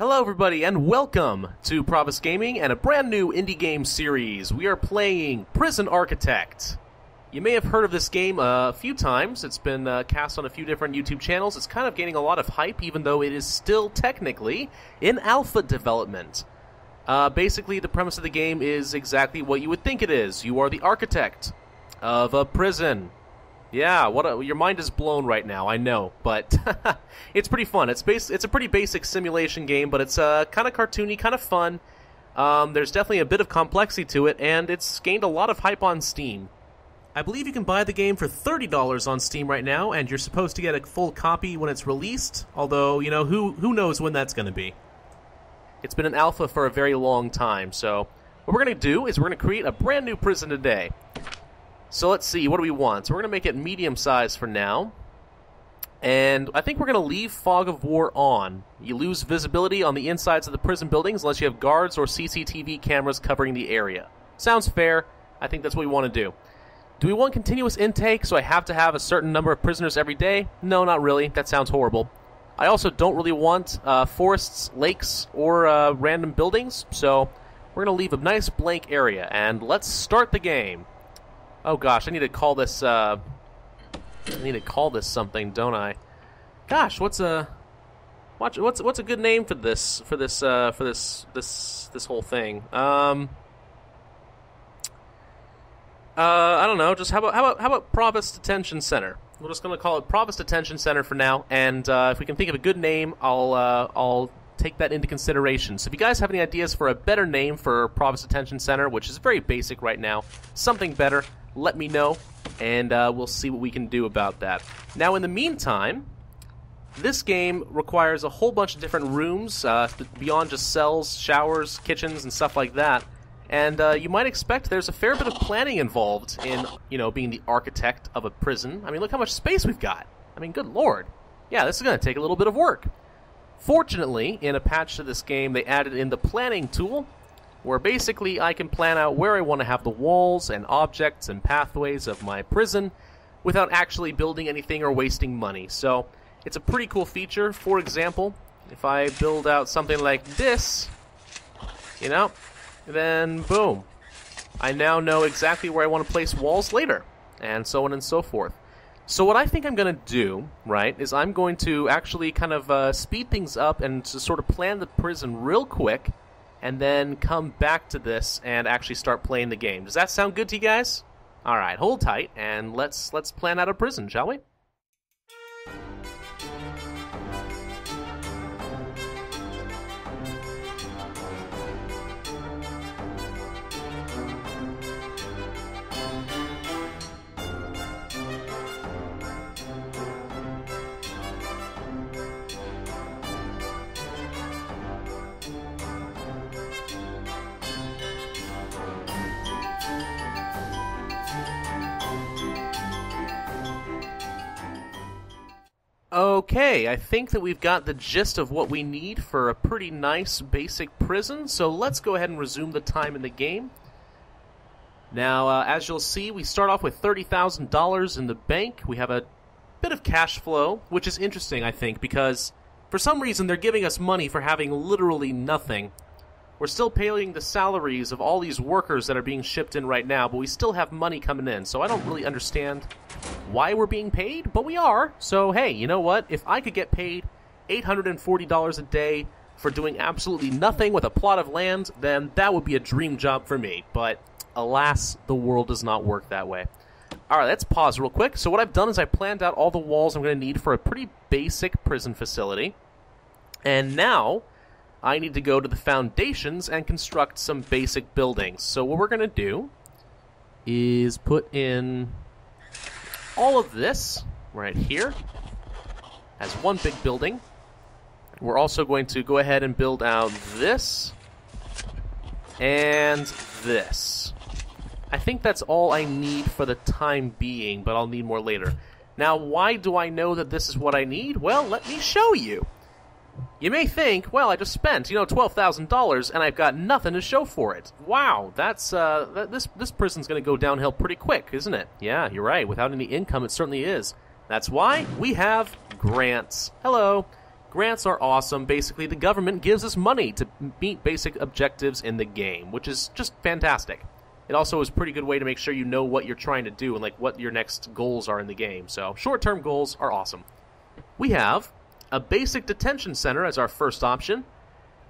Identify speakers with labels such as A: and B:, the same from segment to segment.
A: Hello everybody and welcome to Pravus Gaming and a brand new indie game series. We are playing Prison Architect. You may have heard of this game a few times. It's been cast on a few different YouTube channels. It's kind of gaining a lot of hype even though it is still technically in alpha development. Basically the premise of the game is exactly what you would think it is. You are the architect of a prison. Yeah, your mind is blown right now, I know, but it's pretty fun. It's a pretty basic simulation game, but it's kind of cartoony, kind of fun. There's definitely a bit of complexity to it, and it's gained a lot of hype on Steam. I believe you can buy the game for $30 on Steam right now, and you're supposed to get a full copy when it's released, although, you know, who knows when that's going to be. It's been an alpha for a very long time, so what we're going to do is we're going to create a brand new prison today. So let's see, what do we want? So we're going to make it medium-sized for now. And I think we're going to leave Fog of War on. You lose visibility on the insides of the prison buildings unless you have guards or CCTV cameras covering the area. Sounds fair. I think that's what we want to do. Do we want continuous intake, so I have to have a certain number of prisoners every day? No, not really. That sounds horrible. I also don't really want forests, lakes, or random buildings, so we're going to leave a nice blank area. And let's start the game. Oh gosh, I need to call this something, don't I? Gosh, what's a good name for this whole thing? I don't know. Just how about Pravus Detention Center? We're just gonna call it Pravus Detention Center for now, and if we can think of a good name, I'll take that into consideration. So if you guys have any ideas for a better name for Pravus Detention Center, which is very basic right now, something better, let me know, and we'll see what we can do about that. Now, in the meantime, this game requires a whole bunch of different rooms, beyond just cells, showers, kitchens, and stuff like that. And you might expect there's a fair bit of planning involved in, you know, being the architect of a prison. I mean, look how much space we've got. I mean, good lord. Yeah, this is going to take a little bit of work. Fortunately, in a patch to this game, they added in the planning tool, where basically I can plan out where I want to have the walls and objects and pathways of my prison without actually building anything or wasting money. So it's a pretty cool feature. For example, if I build out something like this, you know, then boom, I now know exactly where I want to place walls later, and so on and so forth. So what I think I'm going to do, right, is I'm going to actually kind of speed things up and to sort of plan the prison real quick, and then come back to this and actually start playing the game. Does that sound good to you guys? Alright, hold tight, and let's plan out a prison, shall we? Okay, I think that we've got the gist of what we need for a pretty nice basic prison, so let's go ahead and resume the time in the game. Now, as you'll see, we start off with $30,000 in the bank. We have a bit of cash flow, which is interesting, I think, because for some reason they're giving us money for having literally nothing. We're still paying the salaries of all these workers that are being shipped in right now, but we still have money coming in, so I don't really understand why we're being paid, but we are. So hey, you know what? If I could get paid $840 a day for doing absolutely nothing with a plot of land, then that would be a dream job for me. But alas, the world does not work that way. Alright, let's pause real quick. So what I've done is I planned out all the walls I'm going to need for a pretty basic prison facility. And now I need to go to the foundations and construct some basic buildings. So what we're going to do is put in all of this right here as one big building. We're also going to go ahead and build out this and this. I think that's all I need for the time being, but I'll need more later. Now, why do I know that this is what I need? Well, let me show you. You may think, well, I just spent, you know, $12,000 and I've got nothing to show for it. Wow, that's this prison's going to go downhill pretty quick, isn't it? Yeah, you're right. Without any income, it certainly is. That's why we have grants. Hello. Grants are awesome. Basically, the government gives us money to meet basic objectives in the game, which is just fantastic. It also is a pretty good way to make sure you know what you're trying to do and like what your next goals are in the game. So short-term goals are awesome. We have a basic detention center as our first option.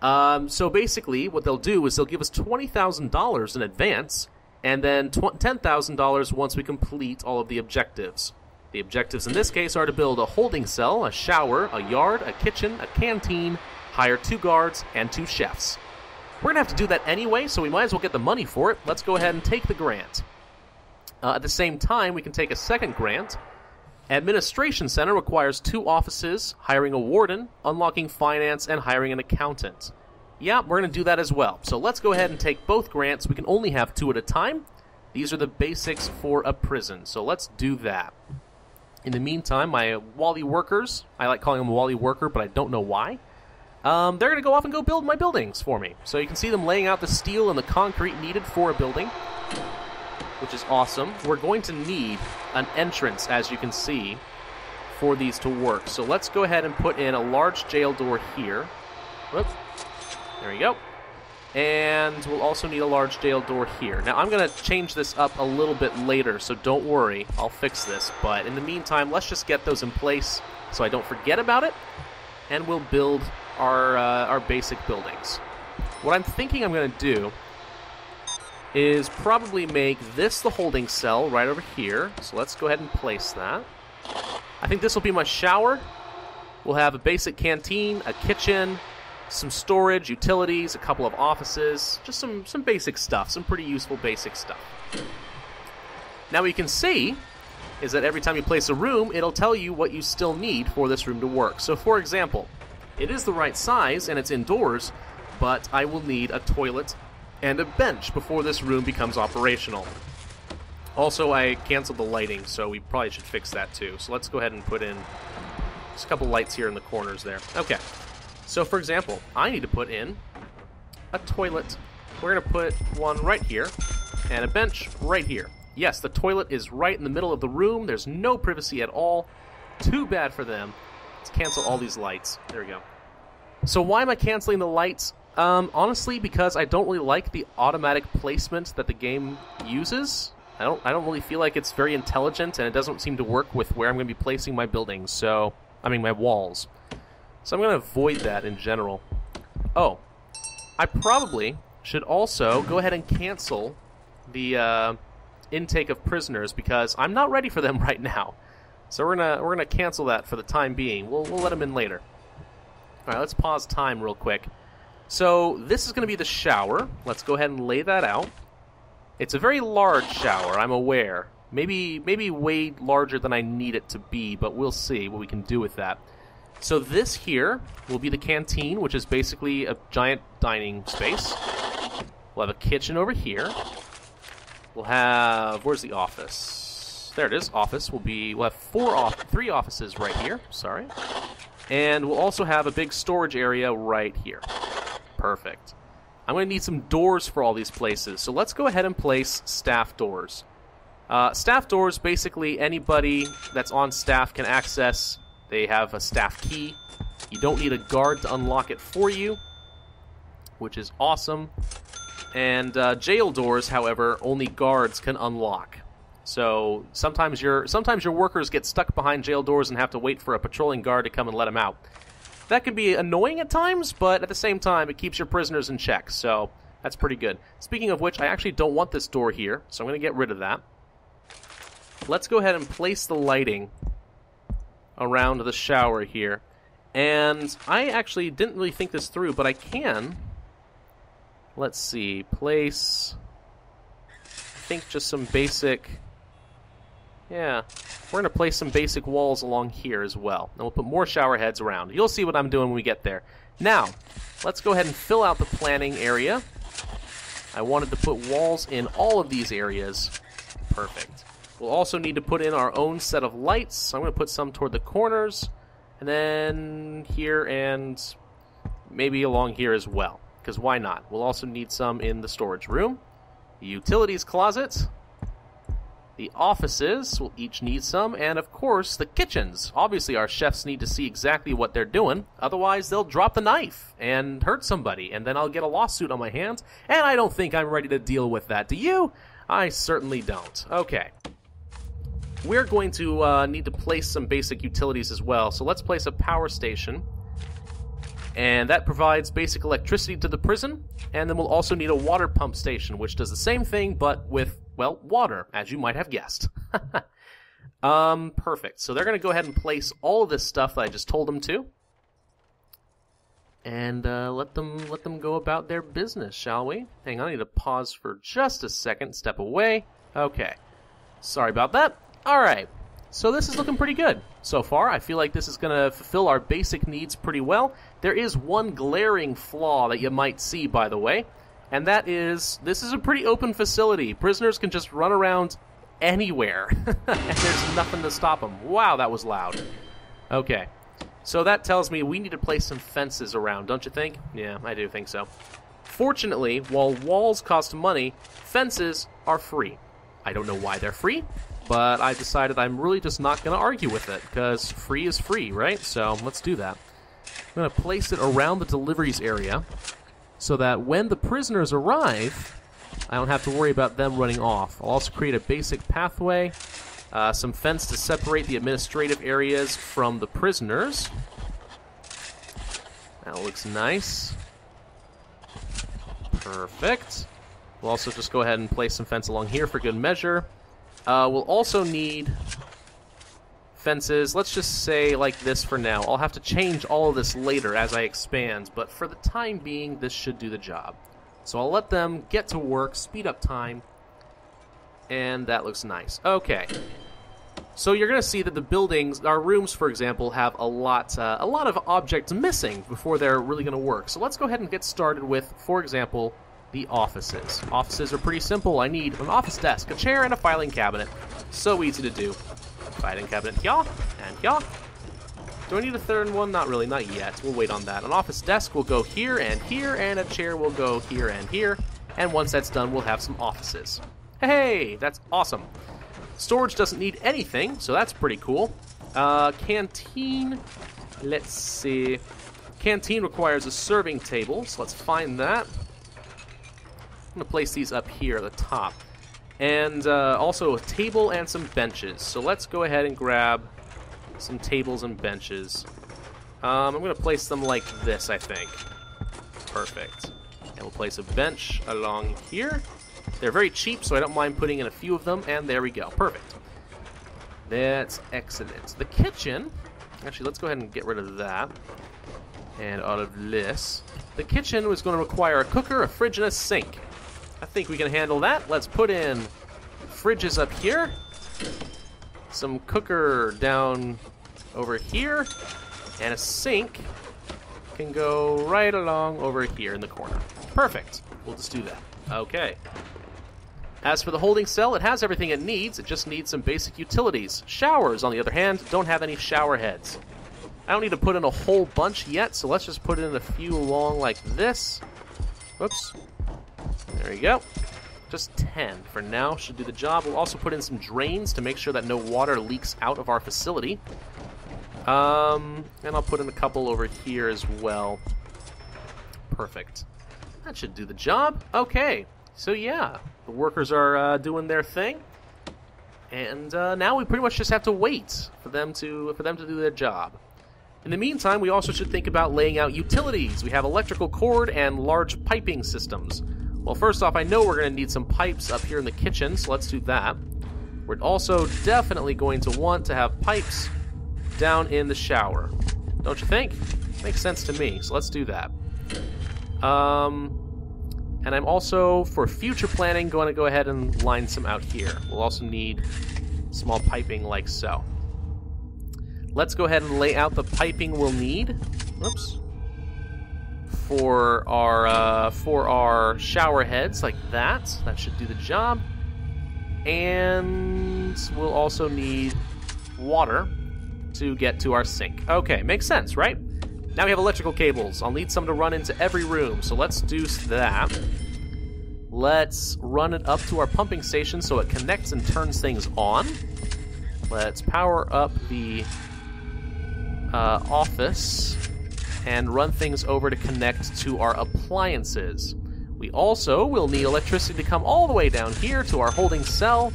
A: So basically, what they'll do is they'll give us $20,000 in advance, and then $10,000 once we complete all of the objectives. The objectives in this case are to build a holding cell, a shower, a yard, a kitchen, a canteen, hire 2 guards, and 2 chefs. We're going to have to do that anyway, so we might as well get the money for it. Let's go ahead and take the grant. At the same time, we can take a second grant. Administration Center requires 2 offices, hiring a warden, unlocking finance, and hiring an accountant. Yeah, we're going to do that as well. So let's go ahead and take both grants. We can only have 2 at a time. These are the basics for a prison, so let's do that. In the meantime, my Wally workers, I like calling them Wally worker, but I don't know why. They're going to go off and go build my buildings for me. So you can see them laying out the steel and the concrete needed for a building, which is awesome. We're going to need an entrance, as you can see, for these to work. So let's go ahead and put in a large jail door here. Whoops. There we go. And we'll also need a large jail door here. Now, I'm going to change this up a little bit later, so don't worry. I'll fix this. But in the meantime, let's just get those in place so I don't forget about it, and we'll build our basic buildings. What I'm thinking I'm going to do is probably make this the holding cell right over here. So let's go ahead and place that. I think this will be my shower. We'll have a basic canteen, a kitchen, some storage, utilities, a couple of offices, just some basic stuff, some pretty useful basic stuff. Now what you can see is that every time you place a room, it'll tell you what you still need for this room to work. So for example, it is the right size and it's indoors, but I will need a toilet and a bench before this room becomes operational. Also, I canceled the lighting, so we probably should fix that too. So let's go ahead and put in just a couple lights here in the corners there. Okay. So, for example, I need to put in a toilet. We're going to put one right here, and a bench right here. Yes, the toilet is right in the middle of the room. There's no privacy at all. Too bad for them. Let's cancel all these lights. There we go. So why am I canceling the lights? Honestly, because I don't really like the automatic placement that the game uses. I don't really feel like it's very intelligent, and it doesn't seem to work with where I'm going to be placing my buildings. So, I mean, my walls. So I'm going to avoid that in general. Oh, I probably should also go ahead and cancel the intake of prisoners because I'm not ready for them right now. So we're gonna cancel that for the time being. We'll let them in later. All right, let's pause time real quick. So this is going to be the shower. Let's go ahead and lay that out. It's a very large shower, I'm aware. Maybe way larger than I need it to be, but we'll see what we can do with that. So this here will be the canteen, which is basically a giant dining space. We'll have a kitchen over here. We'll have... Where's the office? There it is. Office will be... We'll have 3 offices right here. Sorry. And we'll also have a big storage area right here. Perfect. I'm going to need some doors for all these places. So let's go ahead and place staff doors. Staff doors, basically anybody that's on staff can access. They have a staff key. You don't need a guard to unlock it for you, which is awesome. And jail doors, however, only guards can unlock. So sometimes your workers get stuck behind jail doors and have to wait for a patrolling guard to come and let them out. That can be annoying at times, but at the same time, it keeps your prisoners in check, so that's pretty good. Speaking of which, I actually don't want this door here, so I'm going to get rid of that. Let's go ahead and place the lighting around the shower here. And I actually didn't really think this through, but I can. Let's see, place, I think just some basic, yeah, we're going to place some basic walls along here as well. And we'll put more shower heads around. You'll see what I'm doing when we get there. Now, let's go ahead and fill out the planning area. I wanted to put walls in all of these areas. Perfect. We'll also need to put in our own set of lights. I'm going to put some toward the corners, and then here and maybe along here as well, because why not? We'll also need some in the storage room, the utilities closet, The offices will each need some, and of course the kitchens. Obviously our chefs need to see exactly what they're doing, otherwise they'll drop the knife and hurt somebody, and then I'll get a lawsuit on my hands, and I don't think I'm ready to deal with that. Do you? I certainly don't. Okay. We're going to need to place some basic utilities as well, so let's place a power station. And that provides basic electricity to the prison, and then we'll also need a water pump station, which does the same thing, but with, well, water, as you might have guessed. Perfect. So they're going to go ahead and place all of this stuff that I just told them to. And let them go about their business, shall we? Hang on, I need to pause for just a second, step away. Okay. Sorry about that. Alright. So this is looking pretty good so far. I feel like this is going to fulfill our basic needs pretty well. There is one glaring flaw that you might see, by the way, and that is this is a pretty open facility. Prisoners can just run around anywhere, and there's nothing to stop them. Wow, that was loud. Okay, so that tells me we need to place some fences around, don't you think? Yeah, I do think so. Fortunately, while walls cost money, fences are free. I don't know why they're free, but I decided I'm really just not going to argue with it, because free is free, right? So let's do that. I'm going to place it around the deliveries area so that when the prisoners arrive, I don't have to worry about them running off. I'll also create a basic pathway, some fence to separate the administrative areas from the prisoners. That looks nice. Perfect. We'll also just go ahead and place some fence along here for good measure. We'll also need fences, let's just say like this for now. I'll have to change all of this later as I expand, but for the time being, this should do the job. So I'll let them get to work, speed up time, and that looks nice. Okay. So you're going to see that the buildings, our rooms, for example, have a lot of objects missing before they're really going to work. So let's go ahead and get started with, for example, the offices. Offices are pretty simple. I need an office desk, a chair, and a filing cabinet. So easy to do. Filing cabinet here, and here. Do I need a third one? Not really, not yet. We'll wait on that. An office desk will go here, and a chair will go here and here. And once that's done, we'll have some offices. Hey, that's awesome. Storage doesn't need anything, so that's pretty cool. Canteen, let's see. Canteen requires a serving table, so let's find that. I'm going to place these up here at the top. And also a table and some benches. So let's go ahead and grab some tables and benches. I'm going to place them like this, I think. Perfect. And we'll place a bench along here. They're very cheap, so I don't mind putting in a few of them. And there we go. Perfect. That's excellent. The kitchen. Actually, let's go ahead and get rid of that. And out of this. The kitchen was going to require a cooker, a fridge, and a sink. I think we can handle that. Let's put in fridges up here. Some cooker down over here. And a sink can go right along over here in the corner. Perfect. We'll just do that. Okay. As for the holding cell, it has everything it needs. It just needs some basic utilities. Showers, on the other hand, don't have any shower heads. I don't need to put in a whole bunch yet, so let's just put in a few along like this. Whoops. There we go. Just 10 for now should do the job. We'll also put in some drains to make sure that no water leaks out of our facility. And I'll put in a couple over here as well. Perfect. That should do the job. Okay. So yeah, the workers are doing their thing. And now we pretty much just have to wait for them to do their job. In the meantime, we also should think about laying out utilities. We have electrical cord and large piping systems. Well, first off, I know we're going to need some pipes up here in the kitchen, so let's do that. We're also definitely going to want to have pipes down in the shower. Don't you think? Makes sense to me, so let's do that. And I'm also, for future planning, going to go ahead and line some out here. We'll also need small piping like so. Let's go ahead and lay out the piping we'll need. Whoops. For our shower heads, like that. That should do the job. And we'll also need water to get to our sink. Okay, makes sense, right? Now we have electrical cables. I'll need some to run into every room, so let's do that. Let's run it up to our pumping station so it connects and turns things on. Let's power up the office and run things over to connect to our appliances. We also will need electricity to come all the way down here to our holding cell.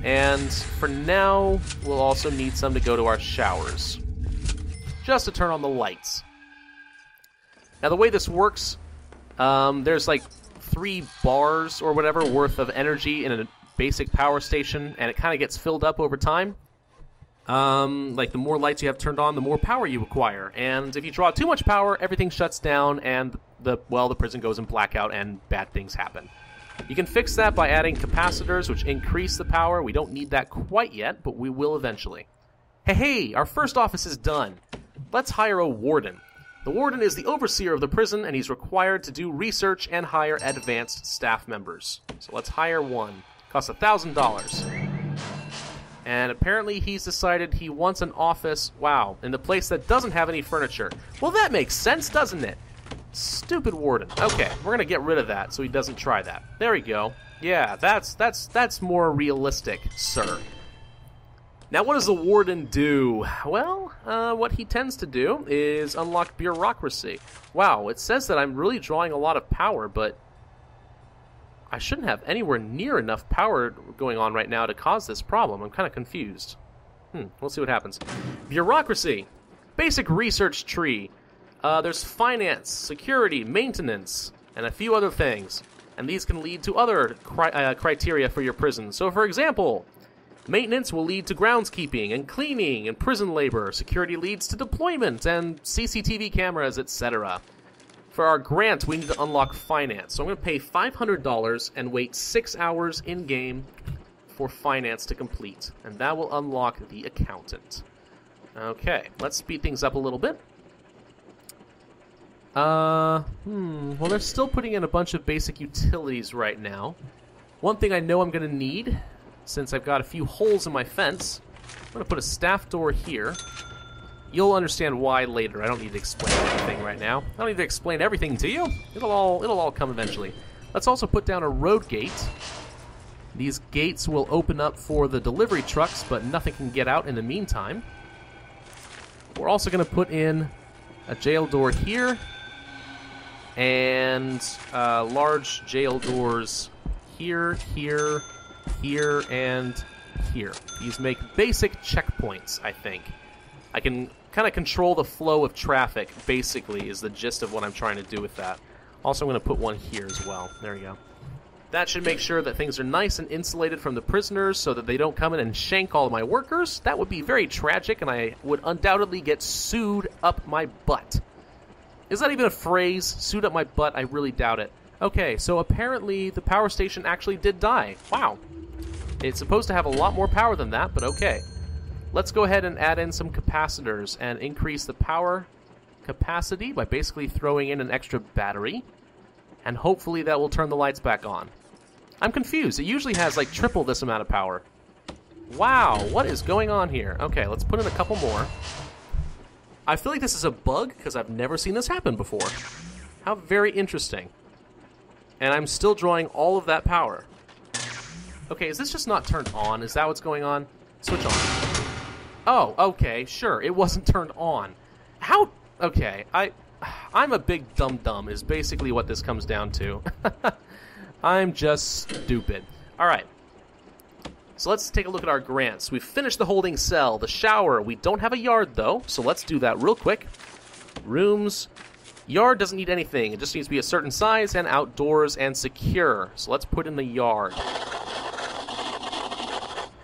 A: And for now, we'll also need some to go to our showers, just to turn on the lights. Now, the way this works, there's like 3 bars or whatever worth of energy in a basic power station, and it kind of gets filled up over time. Like the more lights you have turned on, the more power you require. And if you draw too much power, everything shuts down, and the prison goes in blackout, and bad things happen. You can fix that by adding capacitors, which increase the power. We don't need that quite yet, but we will eventually. Hey, our first office is done. Let's hire a warden. The warden is the overseer of the prison, and he's required to do research and hire advanced staff members. So let's hire one. Costs $1,000. And apparently he's decided he wants an office, wow, in the place that doesn't have any furniture. Well, that makes sense, doesn't it? Stupid warden. Okay, we're going to get rid of that so he doesn't try that. There we go. Yeah, that's more realistic, sir. Now, what does the warden do? Well, what he tends to do is unlock bureaucracy. Wow, it says that I'm really drawing a lot of power, but I shouldn't have anywhere near enough power going on right now to cause this problem. I'm kind of confused. We'll see what happens. Bureaucracy. Basic research tree. There's finance, security, maintenance, and a few other things. And these can lead to other criteria for your prison. So, for example, maintenance will lead to groundskeeping and cleaning and prison labor. Security leads to deployment and CCTV cameras, etc. For our grant, we need to unlock finance. So I'm going to pay $500 and wait 6 hours in-game for finance to complete. And that will unlock the accountant. Okay, let's speed things up a little bit. Well, they're still putting in a bunch of basic utilities right now. One thing I know I'm going to need, since I've got a few holes in my fence, I'm going to put a staff door here. You'll understand why later. I don't need to explain everything right now. I don't need to explain everything to you. It'll all come eventually. Let's also put down a road gate. These gates will open up for the delivery trucks, but nothing can get out in the meantime. We're also going to put in a jail door here, and large jail doors here, here, here, and here. These make basic checkpoints, I think. I can kind of control the flow of traffic, basically, is the gist of what I'm trying to do with that. Also, I'm going to put one here as well. There we go. That should make sure that things are nice and insulated from the prisoners so that they don't come in and shank all of my workers. That would be very tragic, and I would undoubtedly get sued up my butt. Is that even a phrase? Sued up my butt? I really doubt it. Okay, so apparently the power station actually did die. Wow. It's supposed to have a lot more power than that, but okay. Let's go ahead and add in some capacitors and increase the power capacity by basically throwing in an extra battery. And hopefully that will turn the lights back on. I'm confused. It usually has like triple this amount of power. Wow, what is going on here? Okay, let's put in a couple more. I feel like this is a bug because I've never seen this happen before. How very interesting. And I'm still drawing all of that power. Okay, is this just not turned on? Is that what's going on? Switch on. Oh, okay, sure. It wasn't turned on. How? Okay, I'm a big dum-dum is basically what this comes down to. I'm just stupid. All right. So let's take a look at our grants. We've finished the holding cell, the shower. We don't have a yard, though, so let's do that real quick. Rooms. Yard doesn't need anything. It just needs to be a certain size and outdoors and secure. So let's put in the yard.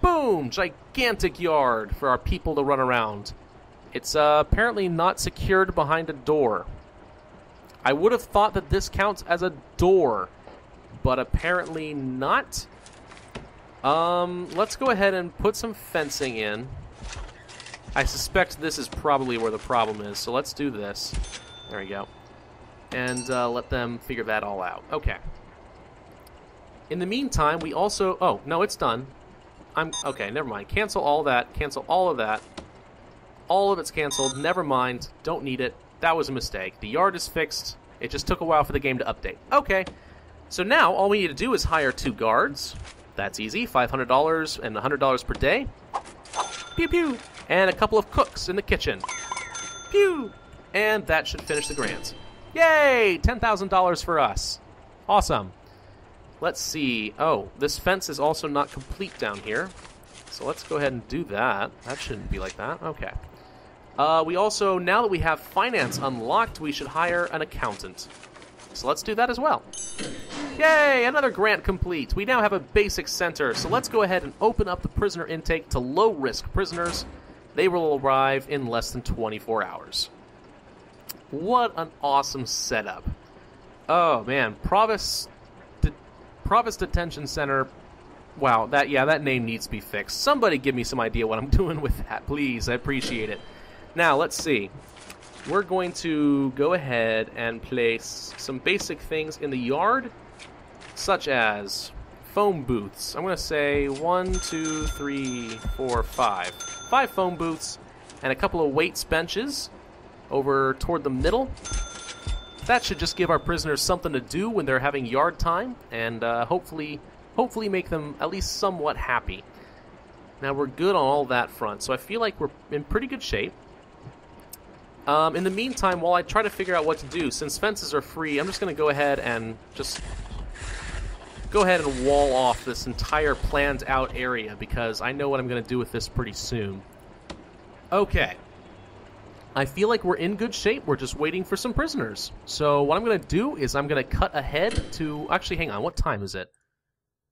A: Boom! Gigantic yard for our people to run around. It's apparently not secured behind a door. I would have thought that this counts as a door, but apparently not. Let's go ahead and put some fencing in. I suspect this is probably where the problem is, so let's do this. There we go. And let them figure that all out. Okay. In the meantime, we also... Oh, no, it's done. Okay, never mind. Cancel all that. Cancel all of that. All of it's canceled. Never mind. Don't need it. That was a mistake. The yard is fixed. It just took a while for the game to update. Okay. So now, all we need to do is hire 2 guards. That's easy, $500 and $100 per day. Pew pew! And a couple of cooks in the kitchen. Pew! And that should finish the grants. Yay! $10,000 for us. Awesome. Let's see. Oh, this fence is also not complete down here. So let's go ahead and do that. That shouldn't be like that. Okay. We also, now that we have finance unlocked, we should hire an accountant. So let's do that as well. Yay! Another grant complete. We now have a basic center. So let's go ahead and open up the prisoner intake to low-risk prisoners. They will arrive in less than 24 hours. What an awesome setup. Oh, man. Pravus Detention Center. Wow, that name needs to be fixed. Somebody give me some idea what I'm doing with that, please. I appreciate it. Now, let's see. We're going to go ahead and place some basic things in the yard, such as phone booths. I'm going to say 1, 2, 3, 4, 5. 5 phone booths and a couple of weights benches over toward the middle. That should just give our prisoners something to do when they're having yard time, and hopefully make them at least somewhat happy. Now, we're good on all that front, so I feel like we're in pretty good shape. In the meantime, while I try to figure out what to do, since fences are free, I'm just going to go ahead and wall off this entire planned out area, because I know what I'm going to do with this pretty soon. Okay. I feel like we're in good shape. We're just waiting for some prisoners. So what I'm going to do is I'm going to cut ahead to... Actually, hang on. What time is it?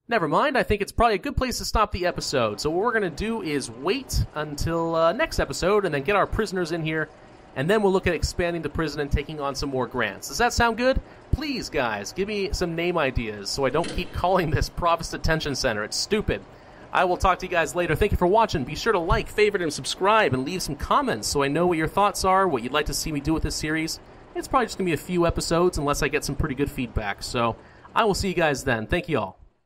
A: Never mind. I think it's probably a good place to stop the episode. So what we're going to do is wait until next episode and then get our prisoners in here. And then we'll look at expanding the prison and taking on some more grants. Does that sound good? Please, guys, give me some name ideas so I don't keep calling this Pravus Detention Center. It's stupid. I will talk to you guys later. Thank you for watching. Be sure to like, favorite, and subscribe, and leave some comments so I know what your thoughts are, what you'd like to see me do with this series. It's probably just going to be a few episodes unless I get some pretty good feedback. So I will see you guys then. Thank you all.